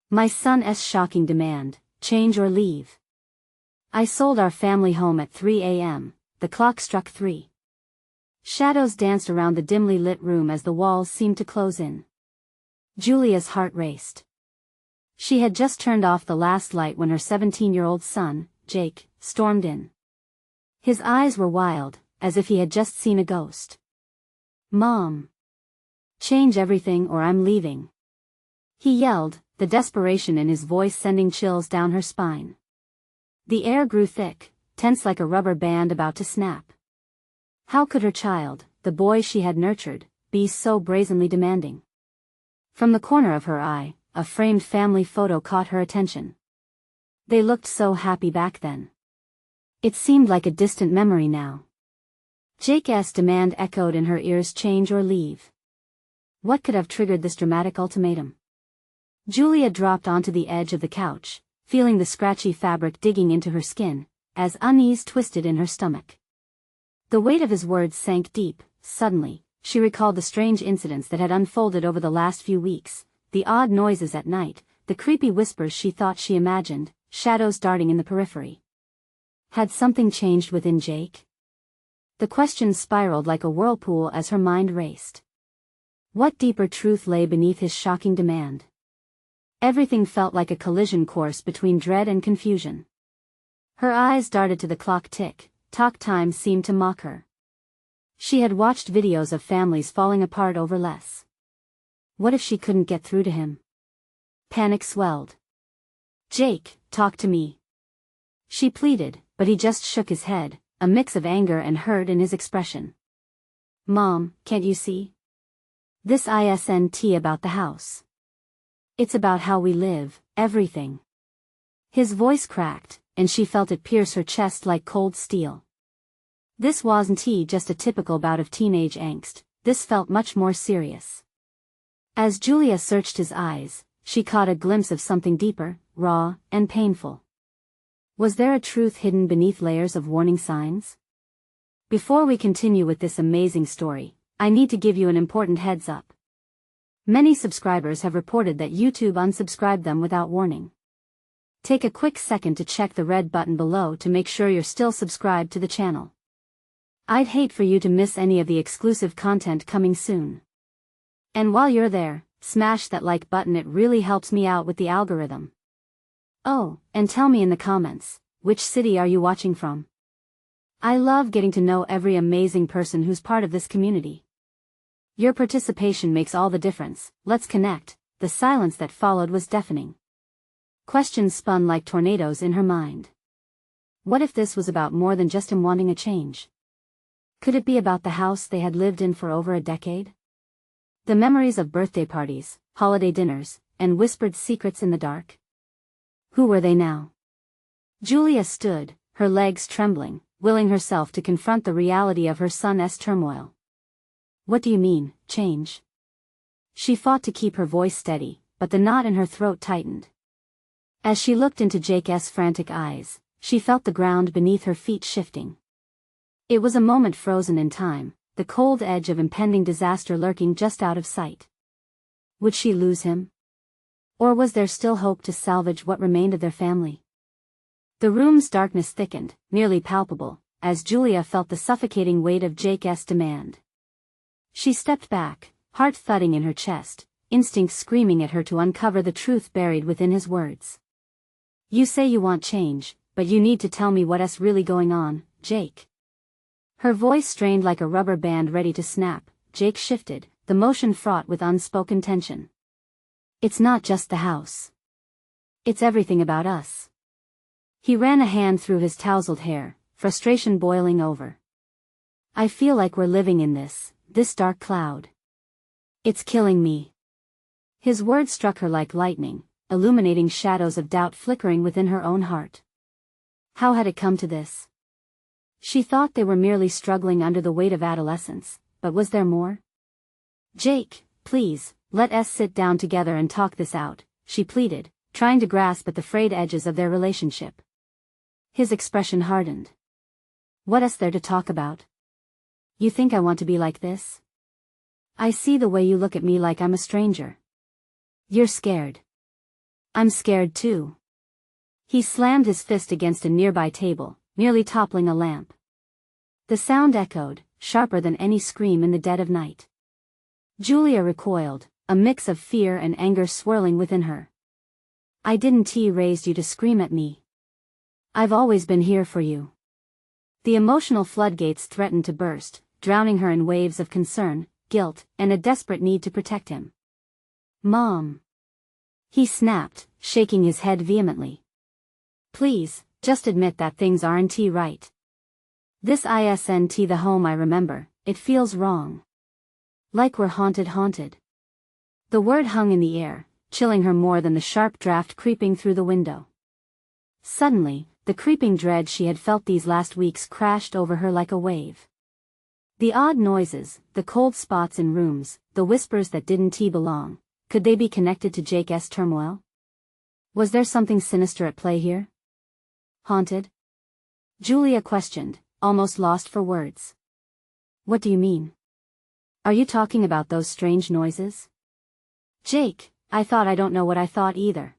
My son's shocking demand, change or leave. I sold our family home at 3 a.m., the clock struck 3. Shadows danced around the dimly lit room as the walls seemed to close in. Julia's heart raced. She had just turned off the last light when her 17-year-old son, Jake, stormed in. His eyes were wild, as if he had just seen a ghost. "Mom! Change everything or I'm leaving," he yelled, the desperation in his voice sending chills down her spine. The air grew thick, tense like a rubber band about to snap. How could her child, the boy she had nurtured, be so brazenly demanding? From the corner of her eye, a framed family photo caught her attention. They looked so happy back then. It seemed like a distant memory now. Jake's demand echoed in her ears, change or leave. What could have triggered this dramatic ultimatum? Julia dropped onto the edge of the couch, feeling the scratchy fabric digging into her skin, as unease twisted in her stomach. The weight of his words sank deep. Suddenly, she recalled the strange incidents that had unfolded over the last few weeks, the odd noises at night, the creepy whispers she thought she imagined, shadows darting in the periphery. Had something changed within Jake? The questions spiraled like a whirlpool as her mind raced. What deeper truth lay beneath his shocking demand? Everything felt like a collision course between dread and confusion. Her eyes darted to the clock tick. Talk time seemed to mock her. She had watched videos of families falling apart over less. What if she couldn't get through to him? Panic swelled. "Jake, talk to me," she pleaded, but he just shook his head, a mix of anger and hurt in his expression. "Mom, can't you see? This isn't about the house. It's about how we live, everything." His voice cracked, and she felt it pierce her chest like cold steel. This wasn't just a typical bout of teenage angst, this felt much more serious. As Julia searched his eyes, she caught a glimpse of something deeper, raw, and painful. Was there a truth hidden beneath layers of warning signs? Before we continue with this amazing story, I need to give you an important heads up. Many subscribers have reported that YouTube unsubscribed them without warning. Take a quick second to check the red button below to make sure you're still subscribed to the channel. I'd hate for you to miss any of the exclusive content coming soon. And while you're there, smash that like button, it really helps me out with the algorithm. Oh, and tell me in the comments, which city are you watching from? I love getting to know every amazing person who's part of this community. Your participation makes all the difference. Let's connect. The silence that followed was deafening. Questions spun like tornadoes in her mind. What if this was about more than just him wanting a change? Could it be about the house they had lived in for over a decade? The memories of birthday parties, holiday dinners, and whispered secrets in the dark? Who were they now? Julia stood, her legs trembling, willing herself to confront the reality of her son's turmoil. "What do you mean, change?" She fought to keep her voice steady, but the knot in her throat tightened. As she looked into Jake's frantic eyes, she felt the ground beneath her feet shifting. It was a moment frozen in time, the cold edge of impending disaster lurking just out of sight. Would she lose him? Or was there still hope to salvage what remained of their family? The room's darkness thickened, nearly palpable, as Julia felt the suffocating weight of Jake's demand. She stepped back, heart thudding in her chest, instinct screaming at her to uncover the truth buried within his words. "You say you want change, but you need to tell me what's really going on, Jake." Her voice strained like a rubber band ready to snap. Jake shifted, the motion fraught with unspoken tension. "It's not just the house. It's everything about us." He ran a hand through his tousled hair, frustration boiling over. "I feel like we're living in this dark cloud. It's killing me." His words struck her like lightning, illuminating shadows of doubt flickering within her own heart. How had it come to this? She thought they were merely struggling under the weight of adolescence, but was there more? "Jake, please, let us sit down together and talk this out," she pleaded, trying to grasp at the frayed edges of their relationship. His expression hardened. "What's there to talk about? You think I want to be like this? I see the way you look at me, like I'm a stranger. You're scared." I'm scared too. He slammed his fist against a nearby table, nearly toppling a lamp. The sound echoed, sharper than any scream in the dead of night. Julia recoiled, a mix of fear and anger swirling within her. I didn't raise you to scream at me. I've always been here for you. The emotional floodgates threatened to burst, drowning her in waves of concern, guilt, and a desperate need to protect him. Mom! He snapped, shaking his head vehemently. Please, just admit that things aren't right. This isn't the home I remember, it feels wrong. Like we're haunted. The word hung in the air, chilling her more than the sharp draft creeping through the window. Suddenly, the creeping dread she had felt these last weeks crashed over her like a wave. The odd noises, the cold spots in rooms, the whispers that didn't belong, could they be connected to Jake's turmoil? Was there something sinister at play here? Haunted? Julia questioned, almost lost for words. What do you mean? Are you talking about those strange noises? Jake, I don't know what I thought either.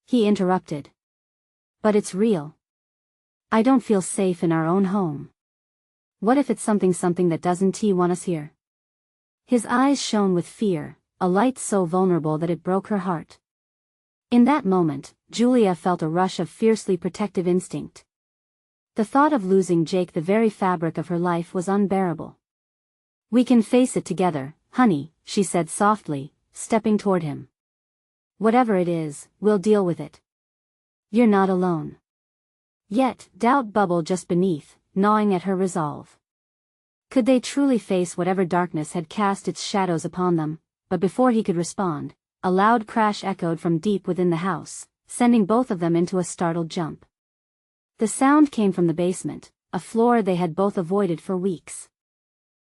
He interrupted. But it's real. I don't feel safe in our own home. What if it's something that doesn't want us here? His eyes shone with fear, a light so vulnerable that it broke her heart. In that moment, Julia felt a rush of fiercely protective instinct. The thought of losing Jake, the very fabric of her life, was unbearable. We can face it together, honey, she said softly, stepping toward him. Whatever it is, we'll deal with it. You're not alone. Yet, doubt bubbled just beneath, gnawing at her resolve. Could they truly face whatever darkness had cast its shadows upon them? But before he could respond, a loud crash echoed from deep within the house, sending both of them into a startled jump. The sound came from the basement, a floor they had both avoided for weeks.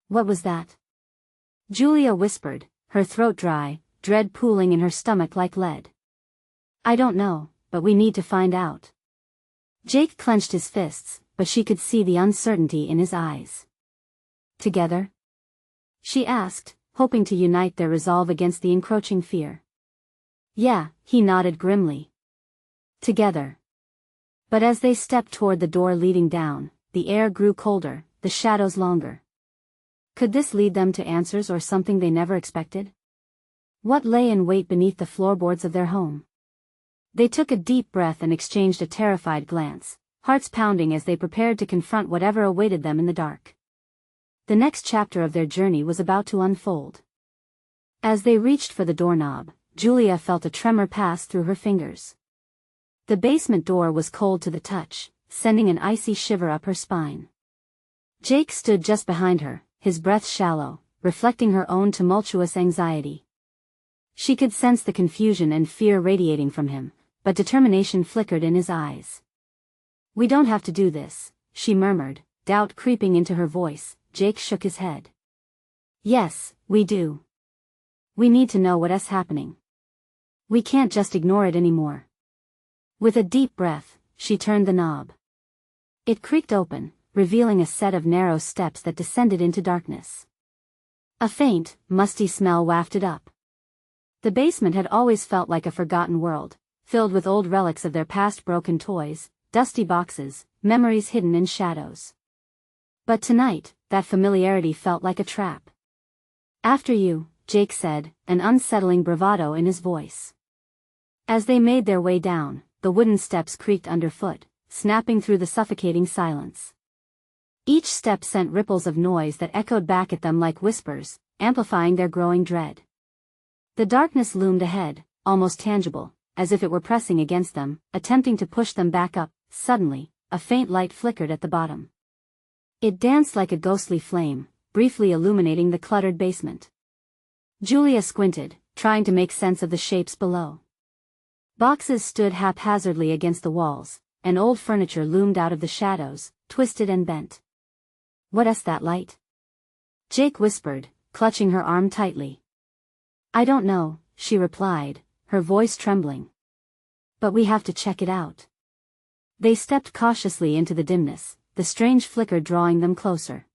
What was that? Julia whispered, her throat dry, dread pooling in her stomach like lead. I don't know, but we need to find out. Jake clenched his fists, but she could see the uncertainty in his eyes. Together? She asked, hoping to unite their resolve against the encroaching fear. Yeah, he nodded grimly. Together. But as they stepped toward the door leading down, the air grew colder, the shadows longer. Could this lead them to answers or something they never expected? What lay in wait beneath the floorboards of their home? They took a deep breath and exchanged a terrified glance, hearts pounding as they prepared to confront whatever awaited them in the dark. The next chapter of their journey was about to unfold. As they reached for the doorknob, Julia felt a tremor pass through her fingers. The basement door was cold to the touch, sending an icy shiver up her spine. Jake stood just behind her, his breath shallow, reflecting her own tumultuous anxiety. She could sense the confusion and fear radiating from him, but determination flickered in his eyes. We don't have to do this, she murmured, doubt creeping into her voice. Jake shook his head. Yes, we do. We need to know what's happening. We can't just ignore it anymore. With a deep breath, she turned the knob. It creaked open, revealing a set of narrow steps that descended into darkness. A faint, musty smell wafted up. The basement had always felt like a forgotten world, filled with old relics of their past, broken toys, dusty boxes, memories hidden in shadows. But tonight, that familiarity felt like a trap. After you, Jake said, an unsettling bravado in his voice. As they made their way down, the wooden steps creaked underfoot, snapping through the suffocating silence. Each step sent ripples of noise that echoed back at them like whispers, amplifying their growing dread. The darkness loomed ahead, almost tangible, as if it were pressing against them, attempting to push them back up. Suddenly, a faint light flickered at the bottom. It danced like a ghostly flame, briefly illuminating the cluttered basement. Julia squinted, trying to make sense of the shapes below. Boxes stood haphazardly against the walls, and old furniture loomed out of the shadows, twisted and bent. What's that light? Jake whispered, clutching her arm tightly. I don't know, she replied, her voice trembling. But we have to check it out. They stepped cautiously into the dimness, the strange flicker drawing them closer.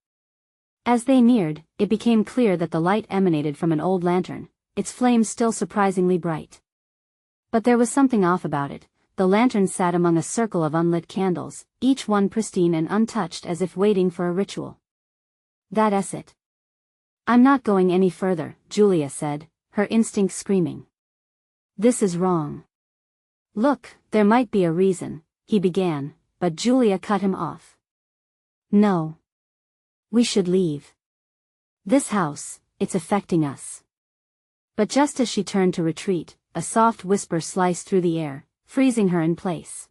As they neared, it became clear that the light emanated from an old lantern, its flame still surprisingly bright. But there was something off about it. The lantern sat among a circle of unlit candles, each one pristine and untouched as if waiting for a ritual. That's it. I'm not going any further, Julia said, her instincts screaming. This is wrong. Look, there might be a reason, he began, but Julia cut him off. No. We should leave. This house, it's affecting us. But just as she turned to retreat, a soft whisper sliced through the air, freezing her in place.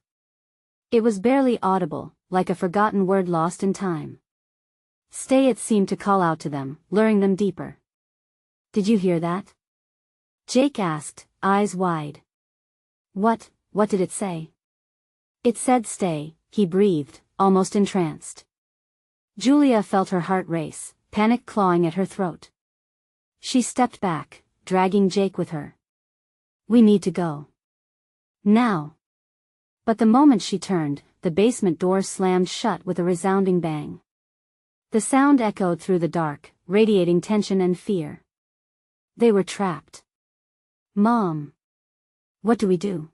It was barely audible, like a forgotten word lost in time. Stay, it seemed to call out to them, luring them deeper. Did you hear that? Jake asked, eyes wide. What did it say? It said stay, he breathed, almost entranced. Julia felt her heart race, panic clawing at her throat. She stepped back, dragging Jake with her. We need to go. Now. But the moment she turned, the basement door slammed shut with a resounding bang. The sound echoed through the dark, radiating tension and fear. They were trapped. Mom. What do we do?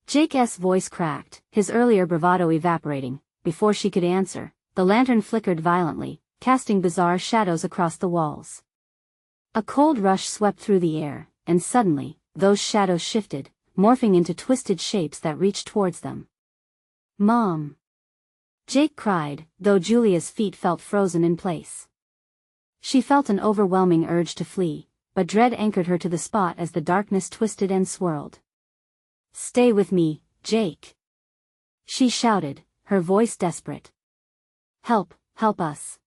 Jake's voice cracked, his earlier bravado evaporating. Before she could answer, the lantern flickered violently, casting bizarre shadows across the walls. A cold rush swept through the air, and suddenly, those shadows shifted, morphing into twisted shapes that reached towards them. Mom! Jake cried, though Julia's feet felt frozen in place. She felt an overwhelming urge to flee, but dread anchored her to the spot as the darkness twisted and swirled. Stay with me, Jake! She shouted, her voice desperate. Help us!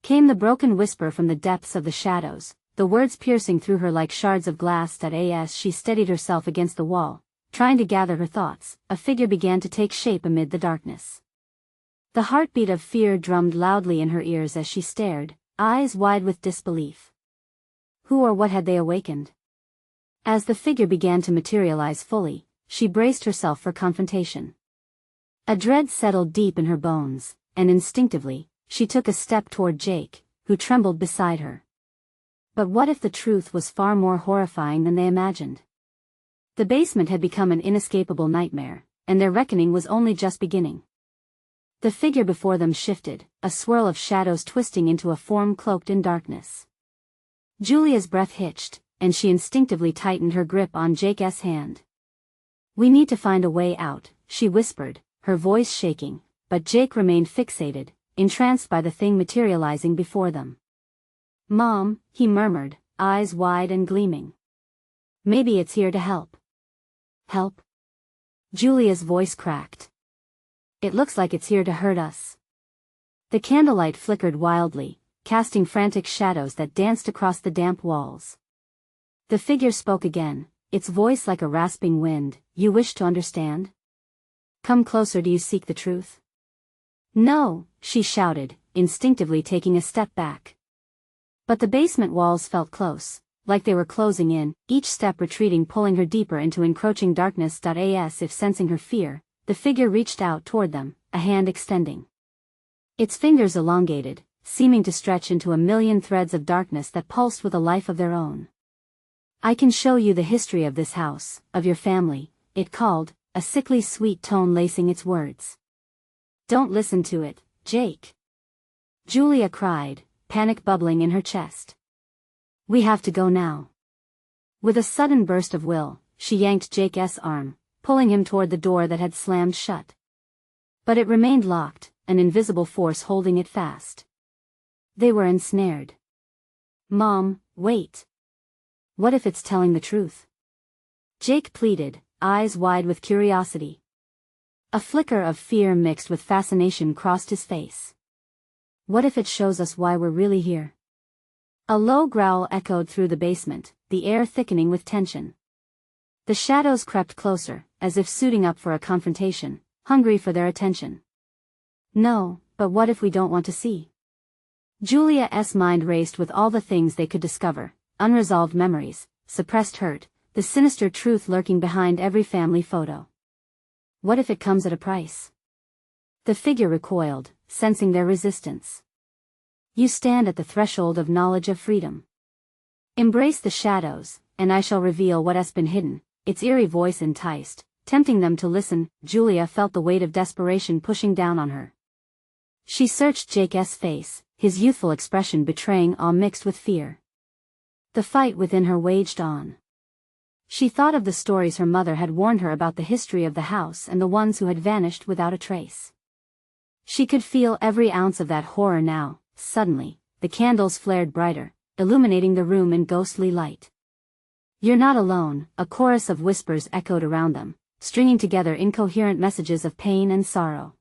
Came the broken whisper from the depths of the shadows, the words piercing through her like shards of glass. As she steadied herself against the wall, trying to gather her thoughts, a figure began to take shape amid the darkness. The heartbeat of fear drummed loudly in her ears as she stared, eyes wide with disbelief. Who or what had they awakened? As the figure began to materialize fully, she braced herself for confrontation. A dread settled deep in her bones, and instinctively, she took a step toward Jake, who trembled beside her. But what if the truth was far more horrifying than they imagined? The basement had become an inescapable nightmare, and their reckoning was only just beginning. The figure before them shifted, a swirl of shadows twisting into a form cloaked in darkness. Julia's breath hitched, and she instinctively tightened her grip on Jake's hand. We need to find a way out, she whispered, her voice shaking, but Jake remained fixated, entranced by the thing materializing before them. Mom, he murmured, eyes wide and gleaming. Maybe it's here to help. Help? Julia's voice cracked. It looks like it's here to hurt us. The candlelight flickered wildly, casting frantic shadows that danced across the damp walls. The figure spoke again, its voice like a rasping wind. You wish to understand? Come closer. Do you seek the truth? No, she shouted, instinctively taking a step back. But the basement walls felt close, like they were closing in, each step retreating, pulling her deeper into encroaching darkness. As if sensing her fear, the figure reached out toward them, a hand extending. Its fingers elongated, seeming to stretch into a million threads of darkness that pulsed with a life of their own. I can show you the history of this house, of your family, it called, a sickly sweet tone lacing its words. Don't listen to it, Jake. Julia cried, panic bubbling in her chest. We have to go now. With a sudden burst of will, she yanked Jake's arm, pulling him toward the door that had slammed shut. But it remained locked, an invisible force holding it fast. They were ensnared. Mom, wait. What if it's telling the truth? Jake pleaded, eyes wide with curiosity. A flicker of fear mixed with fascination crossed his face. What if it shows us why we're really here? A low growl echoed through the basement, the air thickening with tension. The shadows crept closer, as if suiting up for a confrontation, hungry for their attention. No, but what if we don't want to see? Julia's mind raced with all the things they could discover, unresolved memories, suppressed hurt, the sinister truth lurking behind every family photo. What if it comes at a price? The figure recoiled, sensing their resistance. You stand at the threshold of knowledge of freedom. Embrace the shadows, and I shall reveal what has been hidden, its eerie voice enticed, tempting them to listen. Julia felt the weight of desperation pushing down on her. She searched Jake's face, his youthful expression betraying awe mixed with fear. The fight within her waged on. She thought of the stories her mother had warned her about the history of the house and the ones who had vanished without a trace. She could feel every ounce of that horror now. Suddenly, the candles flared brighter, illuminating the room in ghostly light. "You're not alone," a chorus of whispers echoed around them, stringing together incoherent messages of pain and sorrow.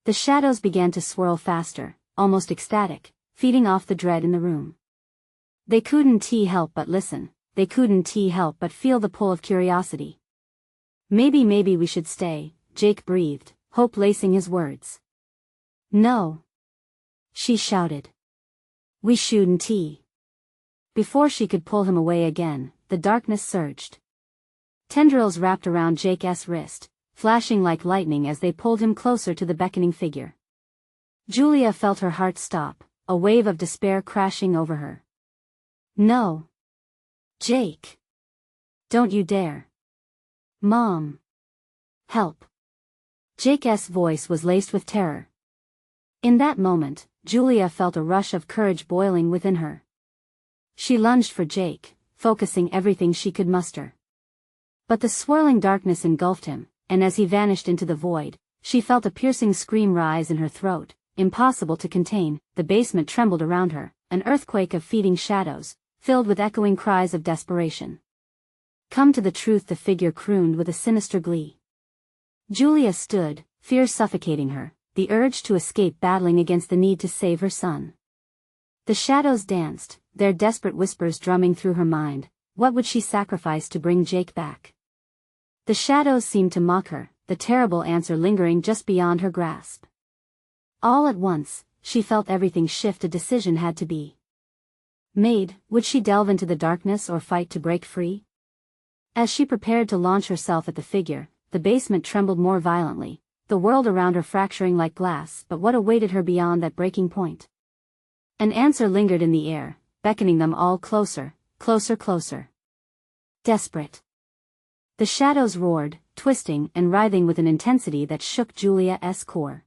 The shadows began to swirl faster, almost ecstatic, feeding off the dread in the room. They couldn't help but listen, they couldn't help but feel the pull of curiosity. Maybe we should stay," Jake breathed, hope lacing his words. "No," she shouted. "We shouldn't." Before she could pull him away again, the darkness surged. Tendrils wrapped around Jake's wrist, flashing like lightning as they pulled him closer to the beckoning figure. Julia felt her heart stop, a wave of despair crashing over her. "No. Jake. Don't you dare. Mom. Help." Jake's voice was laced with terror. In that moment, Julia felt a rush of courage boiling within her. She lunged for Jake, focusing everything she could muster. But the swirling darkness engulfed him, and as he vanished into the void, she felt a piercing scream rise in her throat, impossible to contain. The basement trembled around her, an earthquake of feeding shadows, filled with echoing cries of desperation. "Come to the truth," the figure crooned with a sinister glee. Julia stood, fear suffocating her, the urge to escape battling against the need to save her son. The shadows danced, their desperate whispers drumming through her mind. What would she sacrifice to bring Jake back? The shadows seemed to mock her, the terrible answer lingering just beyond her grasp. All at once, she felt everything shift. A decision had to be made. Would she delve into the darkness or fight to break free? As she prepared to launch herself at the figure, the basement trembled more violently, the world around her fracturing like glass. But what awaited her beyond that breaking point? An answer lingered in the air, beckoning them all closer, closer. Desperate. The shadows roared, twisting and writhing with an intensity that shook Julia's core.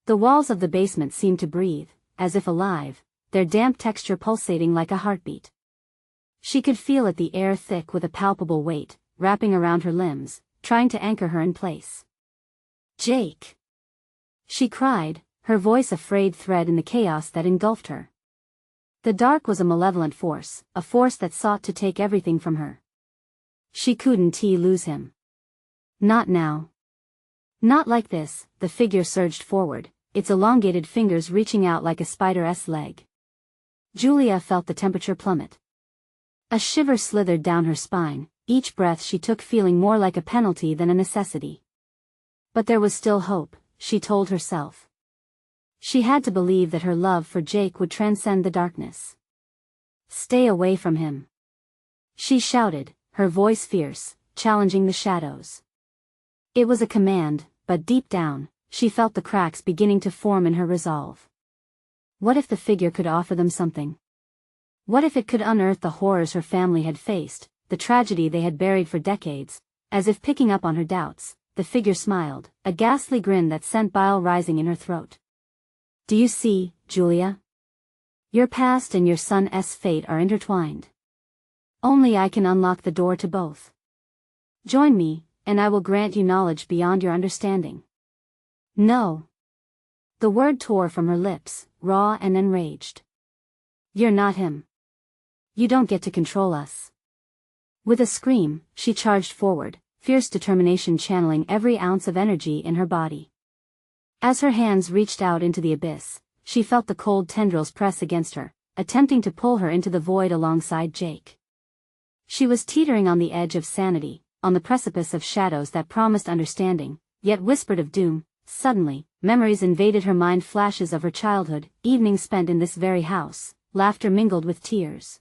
The walls of the basement seemed to breathe, as if alive, their damp texture pulsating like a heartbeat. She could feel it, the air thick with a palpable weight, wrapping around her limbs, trying to anchor her in place. "Jake!" she cried, her voice a frayed thread in the chaos that engulfed her. The dark was a malevolent force, a force that sought to take everything from her. She couldn't lose him. Not now. Not like this. The figure surged forward, its elongated fingers reaching out like a spider's leg. Julia felt the temperature plummet. A shiver slithered down her spine, each breath she took feeling more like a penalty than a necessity. But there was still hope, she told herself. She had to believe that her love for Jake would transcend the darkness. "Stay away from him," she shouted, her voice fierce, challenging the shadows. It was a command, but deep down, she felt the cracks beginning to form in her resolve. What if the figure could offer them something? What if it could unearth the horrors her family had faced, the tragedy they had buried for decades? As if picking up on her doubts, the figure smiled, a ghastly grin that sent bile rising in her throat. "Do you see, Julia? Your past and your son's fate are intertwined. Only I can unlock the door to both. Join me, and I will grant you knowledge beyond your understanding." "No." The word tore from her lips, raw and enraged. "You're not him. You don't get to control us." With a scream, she charged forward, fierce determination channeling every ounce of energy in her body. As her hands reached out into the abyss, she felt the cold tendrils press against her, attempting to pull her into the void alongside Jake. She was teetering on the edge of sanity, on the precipice of shadows that promised understanding, yet whispered of doom. Suddenly, memories invaded her mind, flashes of her childhood, evenings spent in this very house, laughter mingled with tears.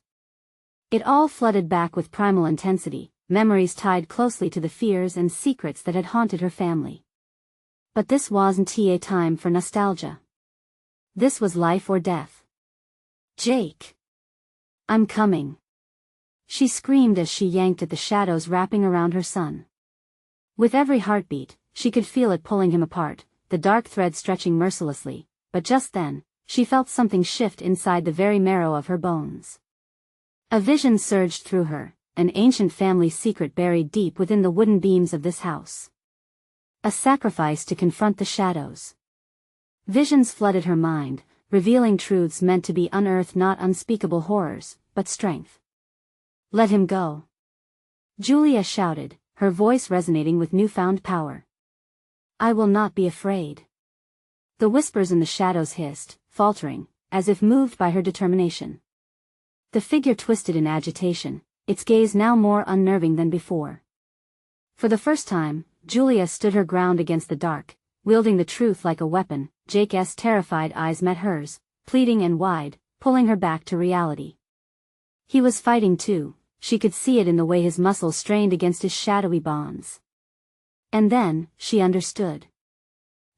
It all flooded back with primal intensity, memories tied closely to the fears and secrets that had haunted her family. But this wasn't a time for nostalgia. This was life or death. "Jake! I'm coming!" she screamed as she yanked at the shadows wrapping around her son. With every heartbeat, she could feel it pulling him apart, the dark thread stretching mercilessly, but just then, she felt something shift inside the very marrow of her bones. A vision surged through her, an ancient family secret buried deep within the wooden beams of this house. A sacrifice to confront the shadows. Visions flooded her mind, revealing truths meant to be unearthed, not unspeakable horrors, but strength. "Let him go!" Julia shouted, her voice resonating with newfound power. "I will not be afraid." The whispers in the shadows hissed, faltering, as if moved by her determination. The figure twisted in agitation, its gaze now more unnerving than before. For the first time, Julia stood her ground against the dark, wielding the truth like a weapon. Jake's terrified eyes met hers, pleading and wide, pulling her back to reality. He was fighting too, she could see it in the way his muscles strained against his shadowy bonds. And then, she understood.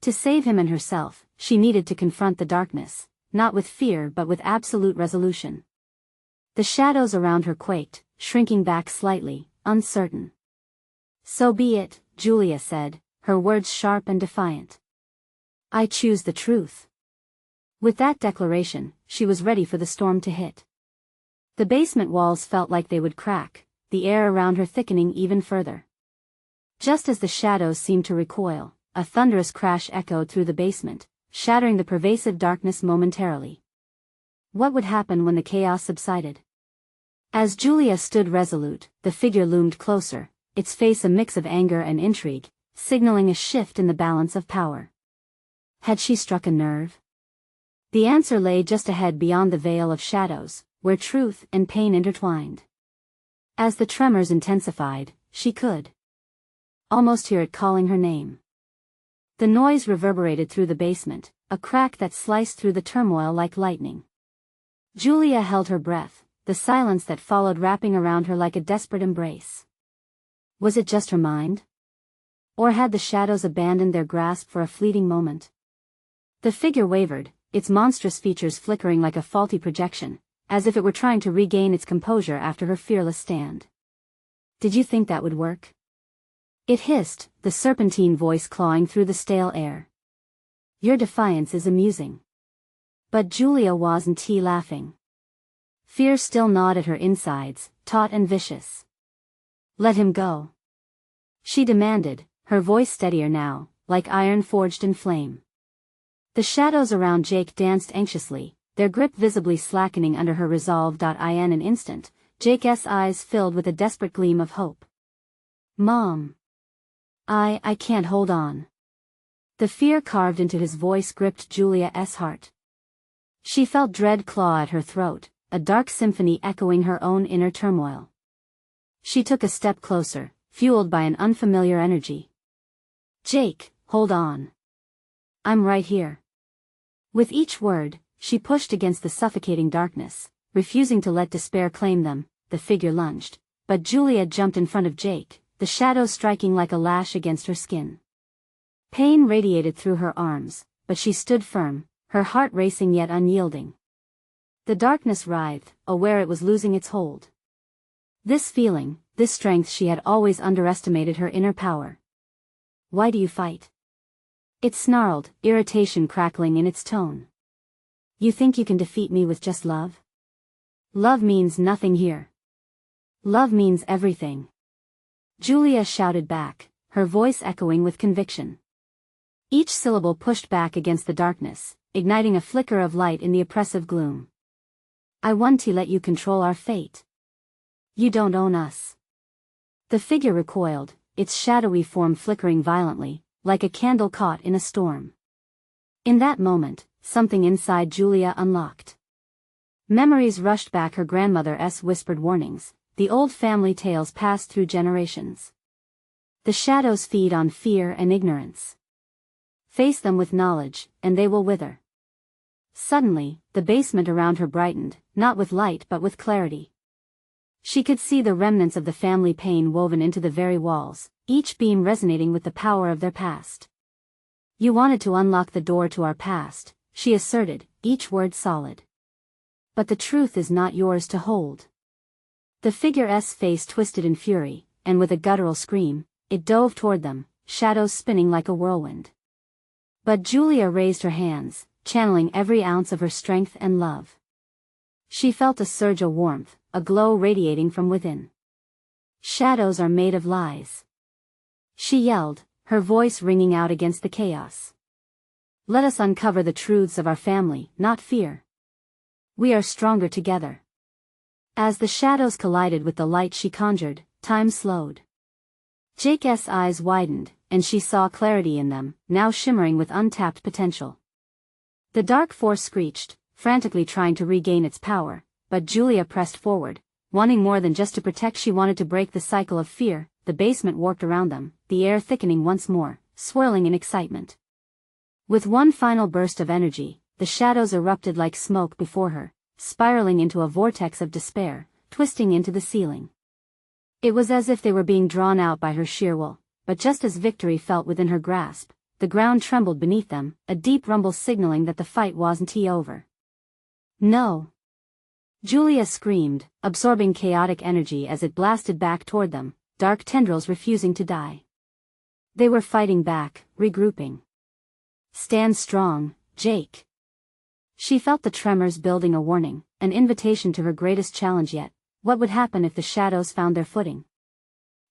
To save him and herself, she needed to confront the darkness, not with fear but with absolute resolution. The shadows around her quaked, shrinking back slightly, uncertain. "So be it," Julia said, her words sharp and defiant. "I choose the truth." With that declaration, she was ready for the storm to hit. The basement walls felt like they would crack, the air around her thickening even further. Just as the shadows seemed to recoil, a thunderous crash echoed through the basement, shattering the pervasive darkness momentarily. What would happen when the chaos subsided? As Julia stood resolute, the figure loomed closer, its face a mix of anger and intrigue, signaling a shift in the balance of power. Had she struck a nerve? The answer lay just ahead beyond the veil of shadows, where truth and pain intertwined. As the tremors intensified, she could almost hear it calling her name. The noise reverberated through the basement, a crack that sliced through the turmoil like lightning. Julia held her breath, the silence that followed wrapping around her like a desperate embrace. Was it just her mind? Or had the shadows abandoned their grasp for a fleeting moment? The figure wavered, its monstrous features flickering like a faulty projection, as if it were trying to regain its composure after her fearless stand. "Did you think that would work?" It hissed, the serpentine voice clawing through the stale air. "Your defiance is amusing." But Julia wasn't laughing. Fear still gnawed at her insides, taut and vicious. "Let him go," she demanded, her voice steadier now, like iron forged in flame. The shadows around Jake danced anxiously, their grip visibly slackening under her resolve. In an instant, Jake's eyes filled with a desperate gleam of hope. "Mom. I can't hold on." The fear carved into his voice gripped Julia's heart. She felt dread claw at her throat, a dark symphony echoing her own inner turmoil. She took a step closer, fueled by an unfamiliar energy. "Jake, hold on. I'm right here." With each word, she pushed against the suffocating darkness, refusing to let despair claim them. The figure lunged, but Julia jumped in front of Jake, the shadows striking like a lash against her skin. Pain radiated through her arms, but she stood firm, her heart racing yet unyielding. The darkness writhed, aware it was losing its hold. This feeling, this strength, she had always underestimated her inner power. "Why do you fight?" It snarled, irritation crackling in its tone. "You think you can defeat me with just love? Love means nothing here. Love means everything." Julia shouted back, her voice echoing with conviction. Each syllable pushed back against the darkness, igniting a flicker of light in the oppressive gloom. "I want to let you control our fate. You don't own us." The figure recoiled, its shadowy form flickering violently, like a candle caught in a storm. In that moment, something inside Julia unlocked. Memories rushed back, her grandmother's whispered warnings, the old family tales passed through generations. The shadows feed on fear and ignorance. Face them with knowledge, and they will wither. Suddenly, the basement around her brightened, not with light but with clarity. She could see the remnants of the family pain woven into the very walls, each beam resonating with the power of their past. "You wanted to unlock the door to our past," she asserted, each word solid. "But the truth is not yours to hold." The figure's face twisted in fury, and with a guttural scream, it dove toward them, shadows spinning like a whirlwind. But Julia raised her hands, channeling every ounce of her strength and love. She felt a surge of warmth, a glow radiating from within. Shadows are made of lies. She yelled, her voice ringing out against the chaos. Let us uncover the truths of our family, not fear. We are stronger together. As the shadows collided with the light she conjured, time slowed. Jake's eyes widened, and she saw clarity in them, now shimmering with untapped potential. The dark force screeched, frantically trying to regain its power, but Julia pressed forward, wanting more than just to protect. She wanted to break the cycle of fear. The basement warped around them, the air thickening once more, swirling in excitement. With one final burst of energy, the shadows erupted like smoke before her, spiraling into a vortex of despair, twisting into the ceiling. It was as if they were being drawn out by her sheer will, but just as victory felt within her grasp, the ground trembled beneath them, a deep rumble signaling that the fight wasn't over. No! Julia screamed, absorbing chaotic energy as it blasted back toward them, dark tendrils refusing to die. They were fighting back, regrouping. Stand strong, Jake. She felt the tremors building, a warning, an invitation to her greatest challenge yet. What would happen if the shadows found their footing?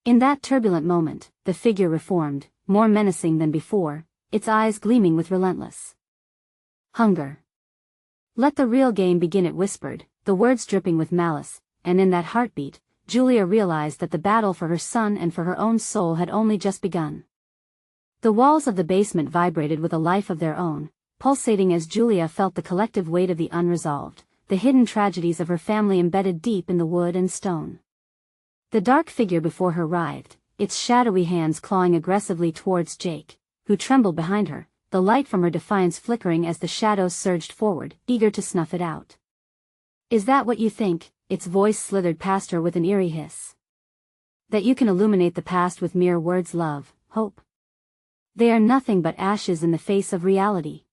In that turbulent moment, the figure reformed, more menacing than before, its eyes gleaming with relentless hunger. Let the real game begin, it whispered, the words dripping with malice, and in that heartbeat, Julia realized that the battle for her son and for her own soul had only just begun. The walls of the basement vibrated with a life of their own, pulsating as Julia felt the collective weight of the unresolved, the hidden tragedies of her family embedded deep in the wood and stone. The dark figure before her writhed, its shadowy hands clawing aggressively towards Jake, who trembled behind her, the light from her defiance flickering as the shadows surged forward, eager to snuff it out. Is that what you think? Its voice slithered past her with an eerie hiss. That you can illuminate the past with mere words, love, hope? They are nothing but ashes in the face of reality.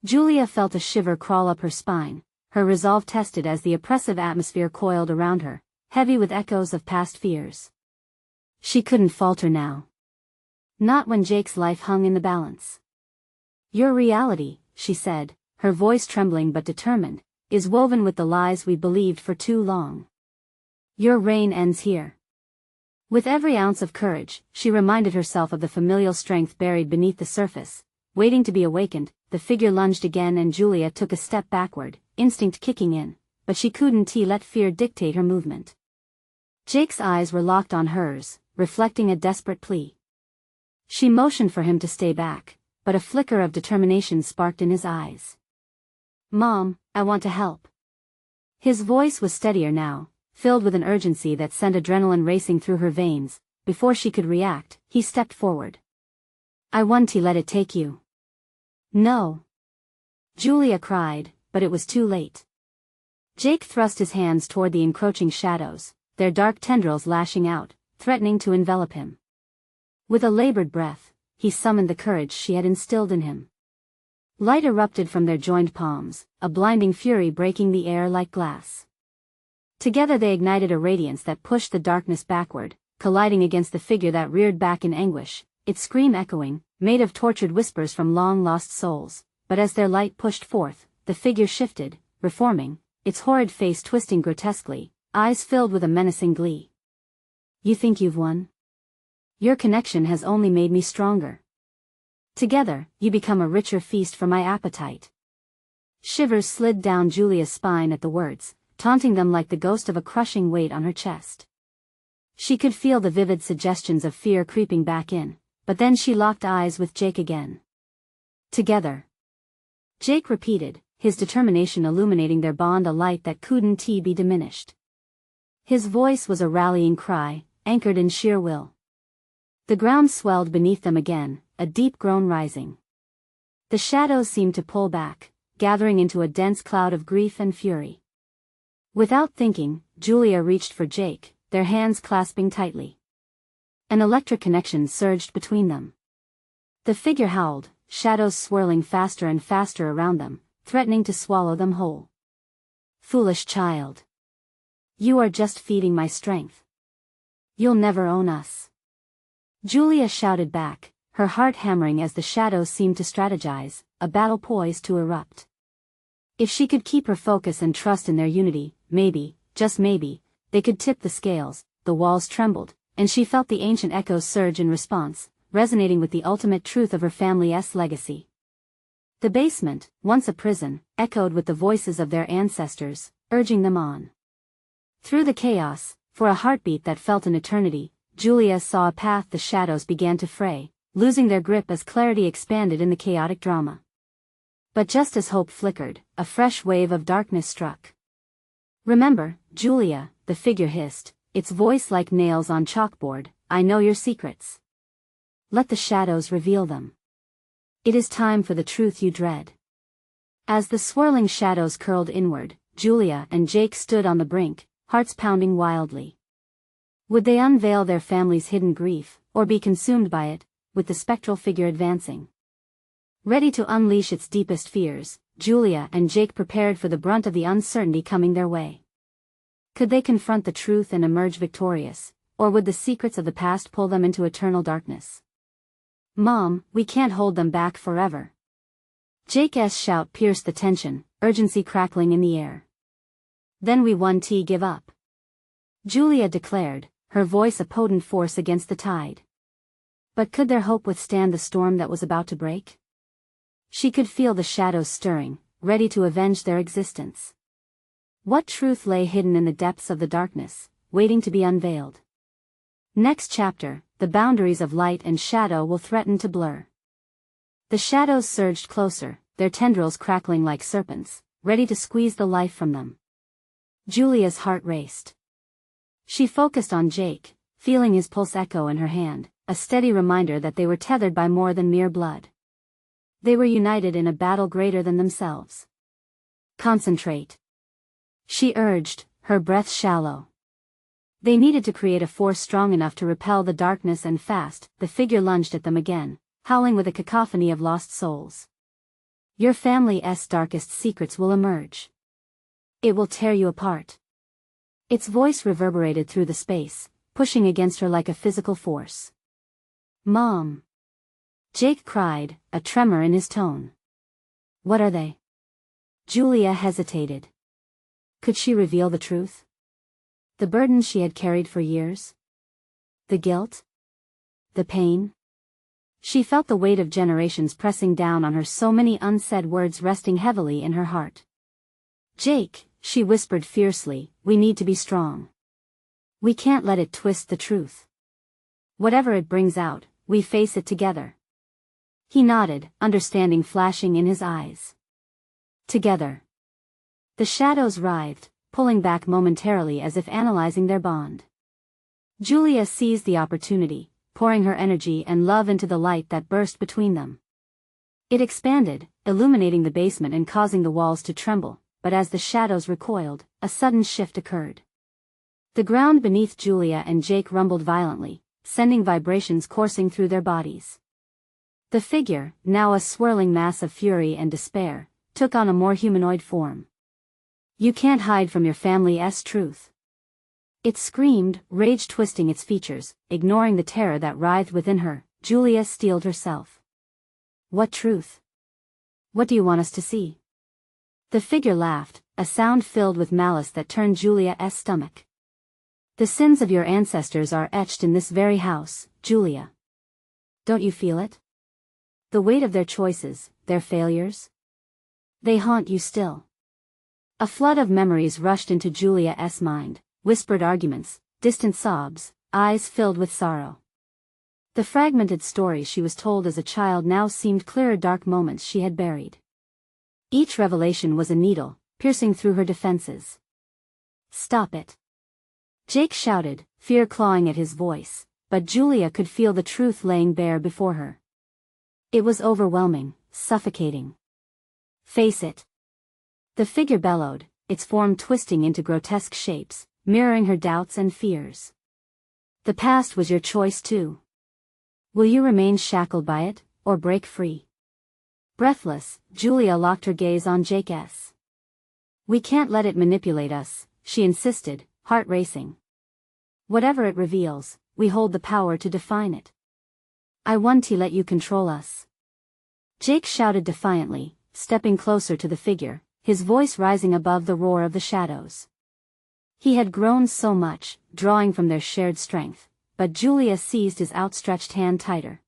Julia felt a shiver crawl up her spine, her resolve tested as the oppressive atmosphere coiled around her, heavy with echoes of past fears. She couldn't falter now. Not when Jake's life hung in the balance. Your reality, she said, her voice trembling but determined, is woven with the lies we believed for too long. Your reign ends here. With every ounce of courage, she reminded herself of the familial strength buried beneath the surface. Waiting to be awakened, the figure lunged again and Julia took a step backward, instinct kicking in, but she couldn't let fear dictate her movement. Jake's eyes were locked on hers, reflecting a desperate plea. She motioned for him to stay back, but a flicker of determination sparked in his eyes. Mom, I want to help. His voice was steadier now, filled with an urgency that sent adrenaline racing through her veins. Before she could react, he stepped forward. I want to let it take you. No. Julia cried, but it was too late. Jake thrust his hands toward the encroaching shadows, their dark tendrils lashing out, threatening to envelop him. With a labored breath, he summoned the courage she had instilled in him. Light erupted from their joined palms, a blinding fury breaking the air like glass. Together they ignited a radiance that pushed the darkness backward, colliding against the figure that reared back in anguish, its scream echoing, made of tortured whispers from long-lost souls. But as their light pushed forth, the figure shifted, reforming, its horrid face twisting grotesquely, eyes filled with a menacing glee. You think you've won? Your connection has only made me stronger. Together, you become a richer feast for my appetite. Shivers slid down Julia's spine at the words, taunting them like the ghost of a crushing weight on her chest. She could feel the vivid suggestions of fear creeping back in, but then she locked eyes with Jake again. Together. Jake repeated, his determination illuminating their bond, a light that couldn't be diminished. His voice was a rallying cry, anchored in sheer will. The ground swelled beneath them again, a deep groan rising. The shadows seemed to pull back, gathering into a dense cloud of grief and fury. Without thinking, Julia reached for Jake, their hands clasping tightly. An electric connection surged between them. The figure howled, shadows swirling faster and faster around them, threatening to swallow them whole. Foolish child. You are just feeding my strength. You'll never own us. Julia shouted back, her heart hammering as the shadows seemed to strategize, a battle poised to erupt. If she could keep her focus and trust in their unity, maybe, just maybe, they could tip the scales. The walls trembled, and she felt the ancient echoes surge in response, resonating with the ultimate truth of her family's legacy. The basement, once a prison, echoed with the voices of their ancestors, urging them on. Through the chaos, for a heartbeat that felt an eternity, Julia saw a path. The shadows began to fray, losing their grip as clarity expanded in the chaotic drama. But just as hope flickered, a fresh wave of darkness struck. Remember, Julia, the figure hissed, its voice like nails on chalkboard, I know your secrets. Let the shadows reveal them. It is time for the truth you dread. As the swirling shadows curled inward, Julia and Jake stood on the brink, hearts pounding wildly. Would they unveil their family's hidden grief, or be consumed by it, with the spectral figure advancing? Ready to unleash its deepest fears, Julia and Jake prepared for the brunt of the uncertainty coming their way. Could they confront the truth and emerge victorious, or would the secrets of the past pull them into eternal darkness? Mom, we can't hold them back forever. Jake's shout pierced the tension, urgency crackling in the air. Then we won't give up. Julia declared, her voice a potent force against the tide. But could their hope withstand the storm that was about to break? She could feel the shadows stirring, ready to avenge their existence. What truth lay hidden in the depths of the darkness, waiting to be unveiled? Next chapter, the boundaries of light and shadow will threaten to blur. The shadows surged closer, their tendrils crackling like serpents, ready to squeeze the life from them. Julia's heart raced. She focused on Jake, feeling his pulse echo in her hand, a steady reminder that they were tethered by more than mere blood. They were united in a battle greater than themselves. Concentrate. She urged, her breath shallow. They needed to create a force strong enough to repel the darkness, and fast. The figure lunged at them again, howling with a cacophony of lost souls. Your family's darkest secrets will emerge. It will tear you apart. Its voice reverberated through the space, pushing against her like a physical force. Mom! Jake cried, a tremor in his tone. What are they? Julia hesitated. Could she reveal the truth? The burden she had carried for years? The guilt? The pain? She felt the weight of generations pressing down on her, so many unsaid words resting heavily in her heart. Jake, she whispered fiercely, we need to be strong. We can't let it twist the truth. Whatever it brings out, we face it together. He nodded, understanding flashing in his eyes. Together. The shadows writhed, pulling back momentarily as if analyzing their bond. Julia seized the opportunity, pouring her energy and love into the light that burst between them. It expanded, illuminating the basement and causing the walls to tremble, but as the shadows recoiled, a sudden shift occurred. The ground beneath Julia and Jake rumbled violently, sending vibrations coursing through their bodies. The figure, now a swirling mass of fury and despair, took on a more humanoid form. You can't hide from your family's truth. It screamed, rage twisting its features, ignoring the terror that writhed within her. Julia steeled herself. What truth? What do you want us to see? The figure laughed, a sound filled with malice that turned Julia's stomach. The sins of your ancestors are etched in this very house, Julia. Don't you feel it? The weight of their choices, their failures? They haunt you still. A flood of memories rushed into Julia's mind, whispered arguments, distant sobs, eyes filled with sorrow. The fragmented stories she was told as a child now seemed clearer, dark moments she had buried. Each revelation was a needle, piercing through her defenses. Stop it! Jake shouted, fear clawing at his voice, but Julia could feel the truth laying bare before her. It was overwhelming, suffocating. Face it! The figure bellowed, its form twisting into grotesque shapes, mirroring her doubts and fears. The past was your choice too. Will you remain shackled by it, or break free? Breathless, Julia locked her gaze on Jake's. We can't let it manipulate us, she insisted, heart racing. Whatever it reveals, we hold the power to define it. I want to let you control us. Jake shouted defiantly, stepping closer to the figure, his voice rising above the roar of the shadows. He had grown so much, drawing from their shared strength, but Julia seized his outstretched hand tighter.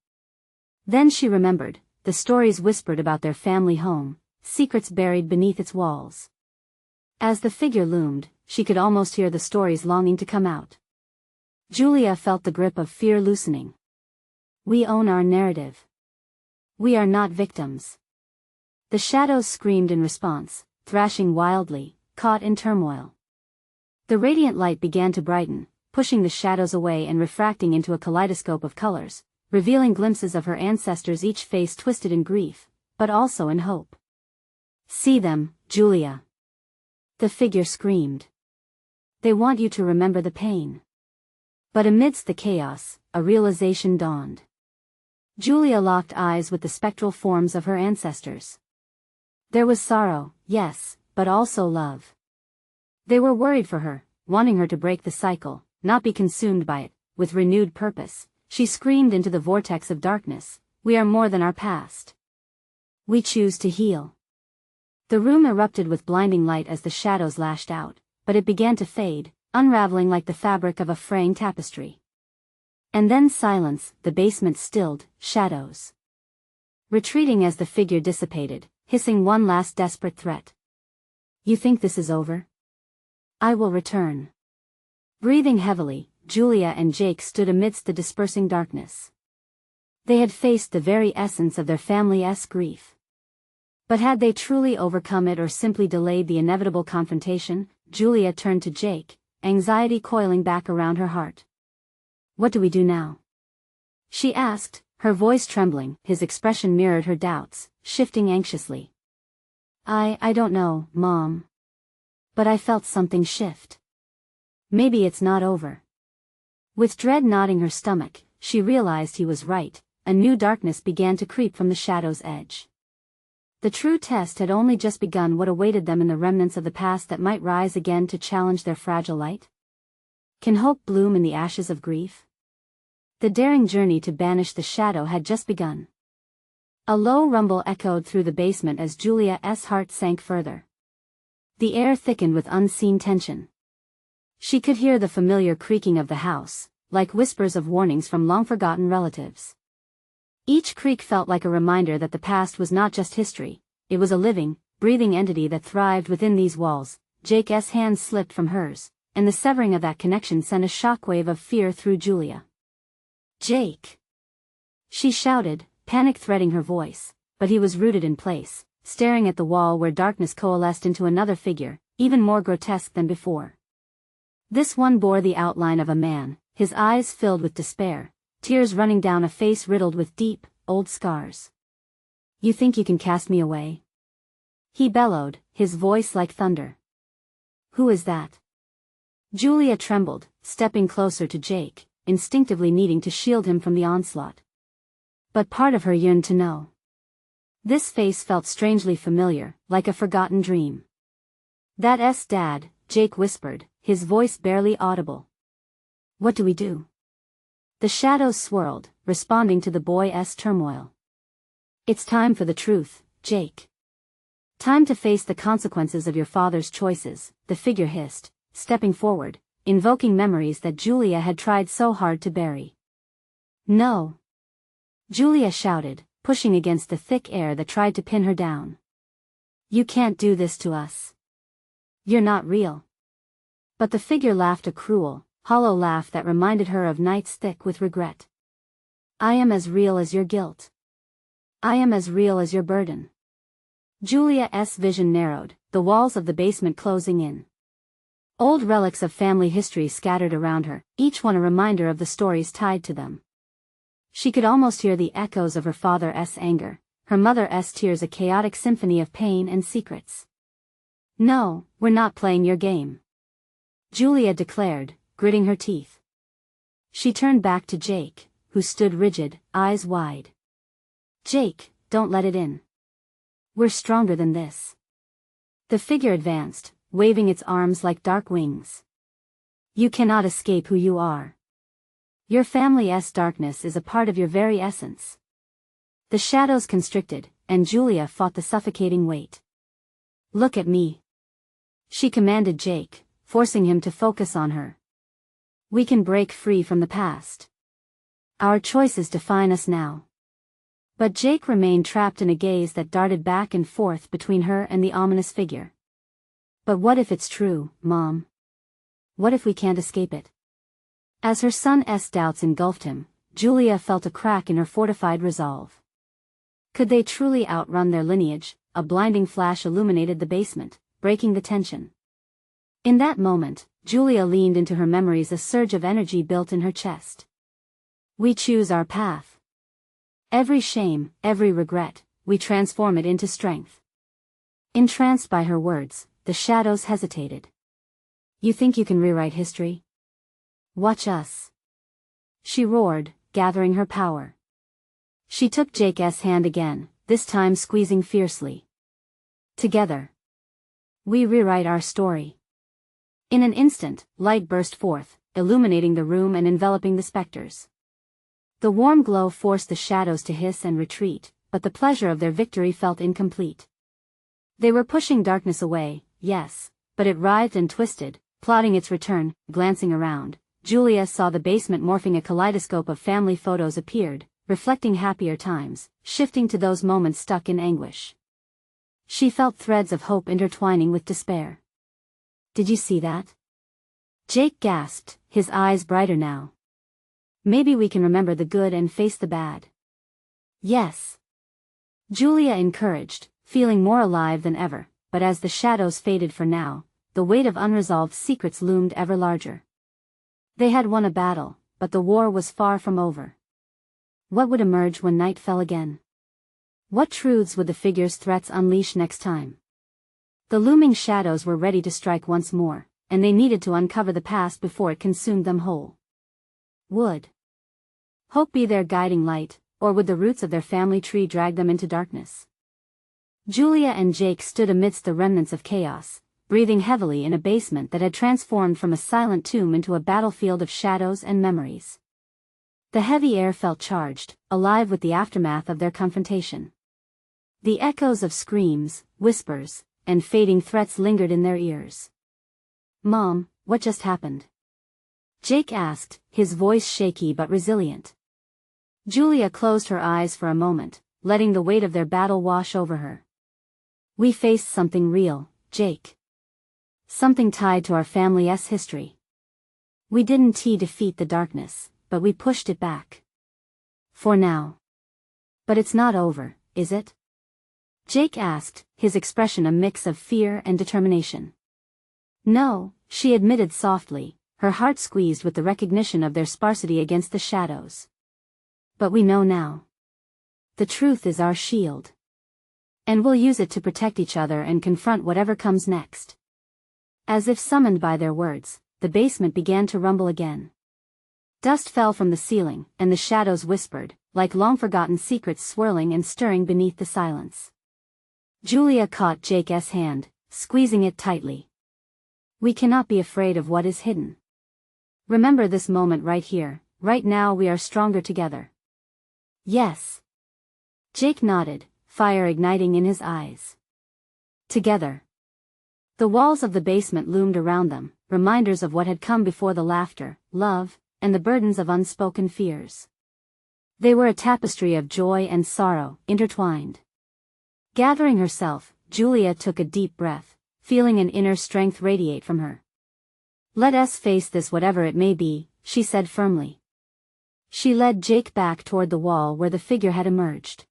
Then she remembered, the stories whispered about their family home, secrets buried beneath its walls. As the figure loomed, she could almost hear the stories longing to come out. Julia felt the grip of fear loosening. We own our narrative. We are not victims. The shadows screamed in response, thrashing wildly, caught in turmoil. The radiant light began to brighten, pushing the shadows away and refracting into a kaleidoscope of colors, revealing glimpses of her ancestors, each face twisted in grief, but also in hope. See them, Julia. The figure screamed. They want you to remember the pain. But amidst the chaos, a realization dawned. Julia locked eyes with the spectral forms of her ancestors. There was sorrow, yes, but also love. They were worried for her, wanting her to break the cycle, not be consumed by it. With renewed purpose, she screamed into the vortex of darkness, we are more than our past. We choose to heal. The room erupted with blinding light as the shadows lashed out, but it began to fade, unraveling like the fabric of a fraying tapestry. And then silence, the basement stilled, shadows retreating as the figure dissipated, hissing one last desperate threat. You think this is over? I will return. Breathing heavily, Julia and Jake stood amidst the dispersing darkness. They had faced the very essence of their family's grief. But had they truly overcome it or simply delayed the inevitable confrontation? Julia turned to Jake, anxiety coiling back around her heart. What do we do now? She asked, her voice trembling. His expression mirrored her doubts, shifting anxiously. I don't know, Mom. But I felt something shift. Maybe it's not over. With dread knotting her stomach, she realized he was right. A new darkness began to creep from the shadow's edge. The true test had only just begun. What awaited them in the remnants of the past that might rise again to challenge their fragile light? Can hope bloom in the ashes of grief? The daring journey to banish the shadow had just begun. A low rumble echoed through the basement as Julia's heart sank further. The air thickened with unseen tension. She could hear the familiar creaking of the house, like whispers of warnings from long-forgotten relatives. Each creak felt like a reminder that the past was not just history, it was a living, breathing entity that thrived within these walls. Jake's hand slipped from hers, and the severing of that connection sent a shockwave of fear through Julia. Jake! She shouted, panic threading her voice, but he was rooted in place, staring at the wall where darkness coalesced into another figure, even more grotesque than before. This one bore the outline of a man, his eyes filled with despair, tears running down a face riddled with deep, old scars. You think you can cast me away? He bellowed, his voice like thunder. Who is that? Julia trembled, stepping closer to Jake, instinctively needing to shield him from the onslaught. But part of her yearned to know. This face felt strangely familiar, like a forgotten dream. That's Dad, Jake whispered, his voice barely audible. What do we do? The shadows swirled, responding to the boy's turmoil. It's time for the truth, Jake. Time to face the consequences of your father's choices, the figure hissed, stepping forward, invoking memories that Julia had tried so hard to bury. No! Julia shouted, pushing against the thick air that tried to pin her down. You can't do this to us. You're not real. But the figure laughed, a cruel, hollow laugh that reminded her of nights thick with regret. I am as real as your guilt. I am as real as your burden. Julia's vision narrowed, the walls of the basement closing in. Old relics of family history scattered around her, each one a reminder of the stories tied to them. She could almost hear the echoes of her father's anger, her mother's tears, a chaotic symphony of pain and secrets. No, we're not playing your game, Julia declared, gritting her teeth. She turned back to Jake, who stood rigid, eyes wide. Jake, don't let it in. We're stronger than this. The figure advanced, waving its arms like dark wings. You cannot escape who you are. Your family's darkness is a part of your very essence. The shadows constricted, and Julia fought the suffocating weight. Look at me, she commanded Jake, forcing him to focus on her. We can break free from the past. Our choices define us now. But Jake remained trapped in a gaze that darted back and forth between her and the ominous figure. But what if it's true, Mom? What if we can't escape it? As her son's doubts engulfed him, Julia felt a crack in her fortified resolve. Could they truly outrun their lineage? A blinding flash illuminated the basement, breaking the tension. In that moment, Julia leaned into her memories, a surge of energy built in her chest. We choose our path. Every shame, every regret, we transform it into strength. Entranced by her words, the shadows hesitated. You think you can rewrite history? Watch us, she roared, gathering her power. She took Jake's hand again, this time squeezing fiercely. Together, we rewrite our story. In an instant, light burst forth, illuminating the room and enveloping the specters. The warm glow forced the shadows to hiss and retreat, but the pleasure of their victory felt incomplete. They were pushing darkness away, yes, but it writhed and twisted, plotting its return. Glancing around, Julia saw the basement morphing. A kaleidoscope of family photos appeared, reflecting happier times, shifting to those moments stuck in anguish. She felt threads of hope intertwining with despair. Did you see that? Jake gasped, his eyes brighter now. Maybe we can remember the good and face the bad. Yes, Julia encouraged, feeling more alive than ever, but as the shadows faded for now, the weight of unresolved secrets loomed ever larger. They had won a battle, but the war was far from over. What would emerge when night fell again? What truths would the figure's threats unleash next time? The looming shadows were ready to strike once more, and they needed to uncover the past before it consumed them whole. Would hope be their guiding light, or would the roots of their family tree drag them into darkness? Julia and Jake stood amidst the remnants of chaos, breathing heavily in a basement that had transformed from a silent tomb into a battlefield of shadows and memories. The heavy air felt charged, alive with the aftermath of their confrontation. The echoes of screams, whispers, and fading threats lingered in their ears. Mom, what just happened? Jake asked, his voice shaky but resilient. Julia closed her eyes for a moment, letting the weight of their battle wash over her. We faced something real, Jake. Something tied to our family's history. We didn't defeat the darkness, but we pushed it back. For now. But it's not over, is it? Jake asked, his expression a mix of fear and determination. No, she admitted softly, her heart squeezed with the recognition of their sparsity against the shadows. But we know now. The truth is our shield. And we'll use it to protect each other and confront whatever comes next. As if summoned by their words, the basement began to rumble again. Dust fell from the ceiling, and the shadows whispered, like long-forgotten secrets swirling and stirring beneath the silence. Julia caught Jake's hand, squeezing it tightly. We cannot be afraid of what is hidden. Remember this moment right here, right now. We are stronger together. Yes. Jake nodded, fire igniting in his eyes. Together. The walls of the basement loomed around them, reminders of what had come before: the laughter, love, and the burdens of unspoken fears. They were a tapestry of joy and sorrow, intertwined. Gathering herself, Julia took a deep breath, feeling an inner strength radiate from her. Let us face this, whatever it may be, she said firmly. She led Jake back toward the wall where the figure had emerged.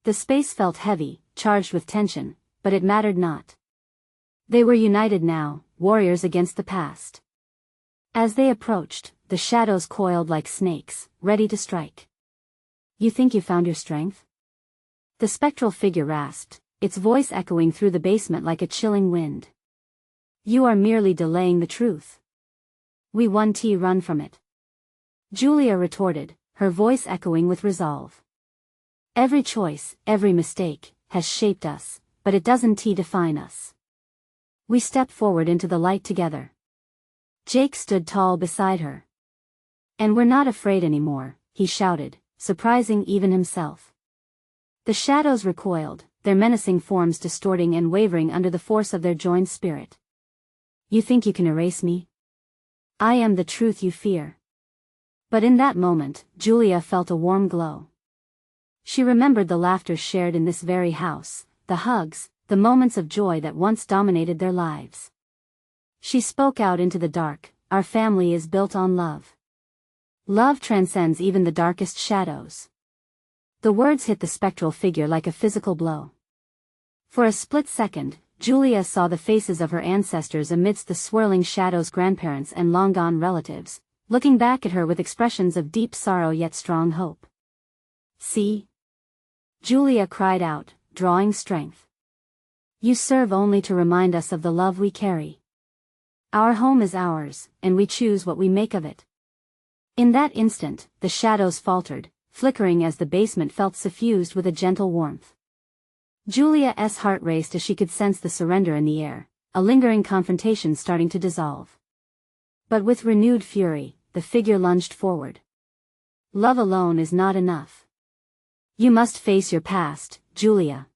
The space felt heavy, charged with tension, but it mattered not. They were united now, warriors against the past. As they approached, the shadows coiled like snakes, ready to strike. You think you found your strength? The spectral figure rasped, its voice echoing through the basement like a chilling wind. You are merely delaying the truth. We won't run from it. Julia retorted, her voice echoing with resolve. Every choice, every mistake, has shaped us, but it doesn't define us. We step forward into the light together. Jake stood tall beside her. "And we're not afraid anymore," he shouted, surprising even himself. The shadows recoiled, their menacing forms distorting and wavering under the force of their joined spirit. "You think you can erase me? I am the truth you fear." But in that moment, Julia felt a warm glow. She remembered the laughter shared in this very house, the hugs, the moments of joy that once dominated their lives. She spoke out into the dark, "Our family is built on love. Love transcends even the darkest shadows." The words hit the spectral figure like a physical blow. For a split second, Julia saw the faces of her ancestors amidst the swirling shadows, grandparents and long-gone relatives, looking back at her with expressions of deep sorrow yet strong hope. "See?" Julia cried out, drawing strength. "You serve only to remind us of the love we carry. Our home is ours, and we choose what we make of it." In that instant, the shadows faltered, flickering as the basement felt suffused with a gentle warmth. Julia's heart raced as she could sense the surrender in the air, a lingering confrontation starting to dissolve. But with renewed fury, the figure lunged forward. "Love alone is not enough. You must face your past, Julia."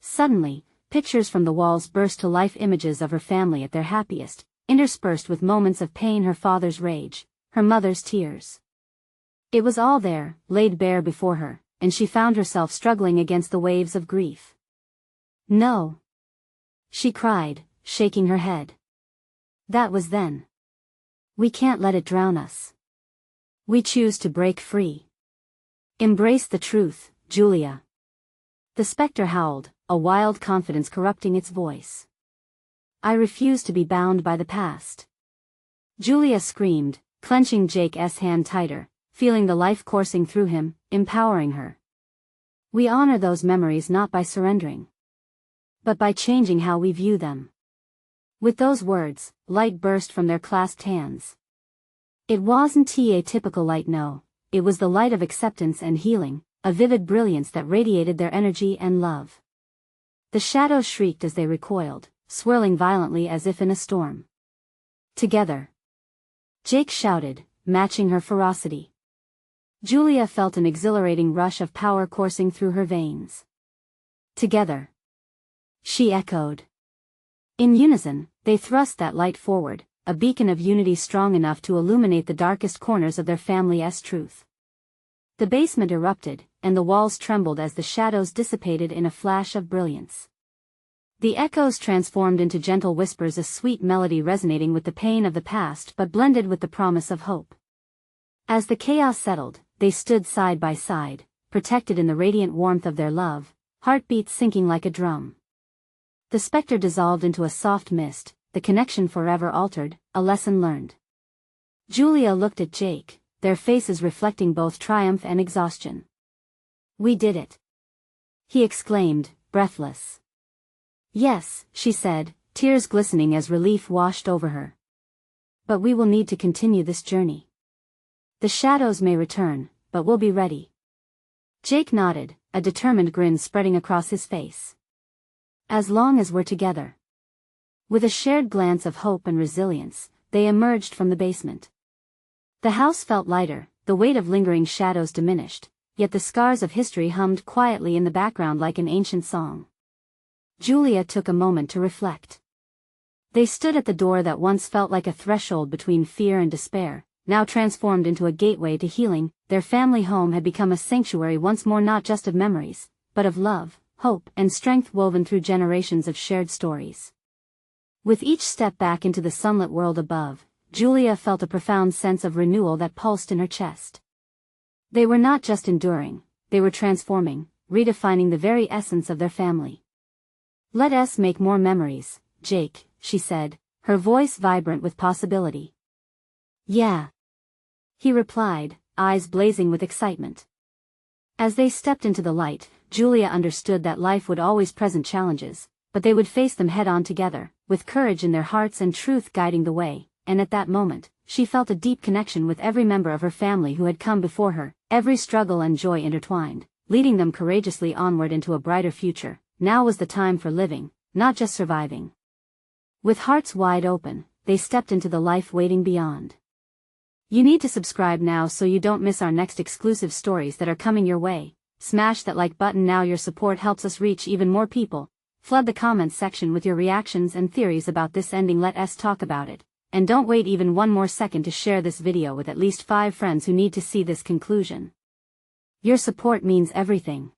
Suddenly, pictures from the walls burst to life, images of her family at their happiest, interspersed with moments of pain, her father's rage, her mother's tears. It was all there, laid bare before her, and she found herself struggling against the waves of grief. "No!" she cried, shaking her head. "That was then. We can't let it drown us. We choose to break free. Embrace the truth, Julia." The specter howled, a wild confidence corrupting its voice. "I refuse to be bound by the past." Julia screamed, clenching Jake's hand tighter, feeling the life coursing through him, empowering her. "We honor those memories not by surrendering, but by changing how we view them." With those words, light burst from their clasped hands. It wasn't a typical light, no, it was the light of acceptance and healing, a vivid brilliance that radiated their energy and love. The shadows shrieked as they recoiled, swirling violently as if in a storm. "Together!" Jake shouted, matching her ferocity. Julia felt an exhilarating rush of power coursing through her veins. "Together!" she echoed. In unison, they thrust that light forward, a beacon of unity strong enough to illuminate the darkest corners of their family's truth. The basement erupted, and the walls trembled as the shadows dissipated in a flash of brilliance. The echoes transformed into gentle whispers, a sweet melody resonating with the pain of the past but blended with the promise of hope. As the chaos settled, they stood side by side, protected in the radiant warmth of their love, heartbeats sinking like a drum. The specter dissolved into a soft mist, the connection forever altered, a lesson learned. Julia looked at Jake, their faces reflecting both triumph and exhaustion. "We did it!" he exclaimed, breathless. "Yes," she said, tears glistening as relief washed over her. "But we will need to continue this journey. The shadows may return, but we'll be ready." Jake nodded, a determined grin spreading across his face. "As long as we're together." With a shared glance of hope and resilience, they emerged from the basement. The house felt lighter, the weight of lingering shadows diminished, yet the scars of history hummed quietly in the background like an ancient song. Julia took a moment to reflect. They stood at the door that once felt like a threshold between fear and despair, now transformed into a gateway to healing. Their family home had become a sanctuary once more, not just of memories, but of love, hope, and strength woven through generations of shared stories. With each step back into the sunlit world above, Julia felt a profound sense of renewal that pulsed in her chest. They were not just enduring, they were transforming, redefining the very essence of their family. "Let us make more memories, Jake," she said, her voice vibrant with possibility. "Yeah," he replied, eyes blazing with excitement. As they stepped into the light, Julia understood that life would always present challenges, but they would face them head-on together, with courage in their hearts and truth guiding the way, and at that moment, she felt a deep connection with every member of her family who had come before her, every struggle and joy intertwined, leading them courageously onward into a brighter future. Now was the time for living, not just surviving. With hearts wide open, they stepped into the life waiting beyond. You need to subscribe now so you don't miss our next exclusive stories that are coming your way. Smash that like button now. Your support helps us reach even more people. Flood the comments section with your reactions and theories about this ending. Let us talk about it. And don't wait even one more second to share this video with at least 5 friends who need to see this conclusion. Your support means everything.